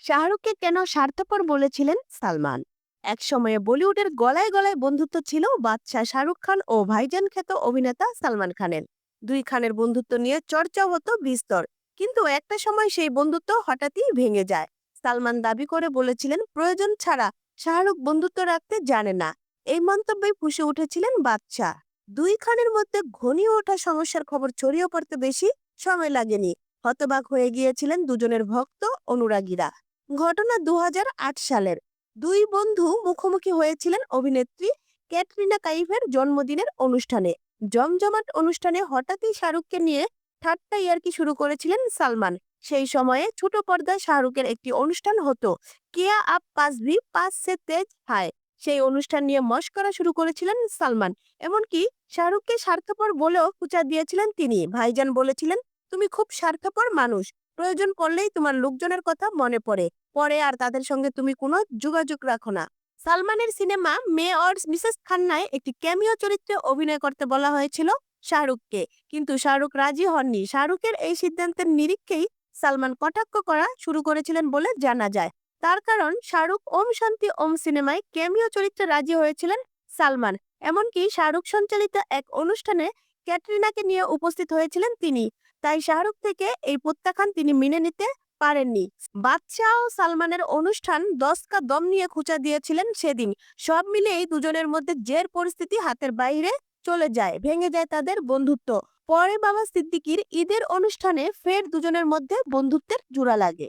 শাহরুখকে কেন স্বার্থপর বলেছিলেন সালমান? একসময়ে বলিউডের গলায় গলায় বন্ধুত্ব ছিল বাদশা শাহরুখ খান ও ভাইজান খ্যাত অভিনেতা সালমান খানের। দুই খানের বন্ধুত্ব নিয়ে চর্চা হতো বিস্তর। কিন্তু একটা সময় সেই বন্ধুত্ব হঠাৎই ভেঙে যায়। সালমান দাবি করে বলেছিলেন প্রয়োজন ছাড়া শাহরুখ বন্ধুত্ব রাখতে জানে না। এই মন্তব্যে ফুঁসে উঠেছিলেন বাদশা। দুই খানের মধ্যে ঘনিয়ে ওঠা সমস্যার খবর ছড়িয়ে পড়তে বেশি সময় লাগেনি। হতবাক হয়ে গিয়েছিলেন দুজনের ভক্ত অনুরাগীরা। ঘটনা ২০০৮ সালের। দুই বন্ধু মুখোমুখি হয়েছিলেন অভিনেত্রী ক্যাটরিনা কাইফের জন্মদিনের অনুষ্ঠানে। জমজমাট অনুষ্ঠানে হঠাৎই শাহরুখকে নিয়ে ঠাট্টা ইয়ার্কি শুরু করেছিলেন সালমান। সেই সময়ে ছোট পর্দায় শাহরুখের একটি অনুষ্ঠান হতো, কিয়া আপ পাস ভি পাস সে তেজ হায়। সেই অনুষ্ঠান নিয়ে মশকরা শুরু করেছিলেন সালমান। এমনকি শাহরুখকে স্বার্থপর বলেও খুঁচা দিয়েছিলেন তিনি। ভাইজান বলেছিলেন, তুমি খুব স্বার্থপর মানুষ, প্রয়োজন পড়লেই তোমার লোকজনের কথা মনে পড়ে পরে আর তাদের সঙ্গে তুমি কোনো যোগাযোগ রাখো না। সালমানের সিনেমা মে অর মিসেস খান্নায় একটি ক্যামিও চরিত্রে অভিনয় করতে বলা হয়েছিল শাহরুখকে, কিন্তু শাহরুখ রাজি হননি। শাহরুখের এই সিদ্ধান্তের নিরিখেই সালমান কটাক্ষ করা শুরু করেছিলেন বলে জানা যায়। তার কারণ, শাহরুখ ওম শান্তি ওম সিনেমায় ক্যামিও চরিত্রে রাজি হয়েছিলেন সালমান। এমনকি শাহরুখ সঞ্চালিত এক অনুষ্ঠানে ক্যাটরিনাকে নিয়ে উপস্থিত হয়েছিলেন তিনি। তাই শাহরুখ থেকে এই প্রত্যাখ্যান তিনি মেনে নিতে পারেননি। বাদশা ও সালমানের অনুষ্ঠান ১০ কা দম নিয়ে খুঁচা দিয়েছিলেন সেদিন। সব মিলিয়েই দুজনের মধ্যে জের পরিস্থিতি হাতের বাইরে চলে যায়, ভেঙে যায় তাদের বন্ধুত্ব। পরে বাবা সিদ্দিকীর ঈদের অনুষ্ঠানে ফের দুজনের মধ্যে বন্ধুত্বের জোড়া লাগে।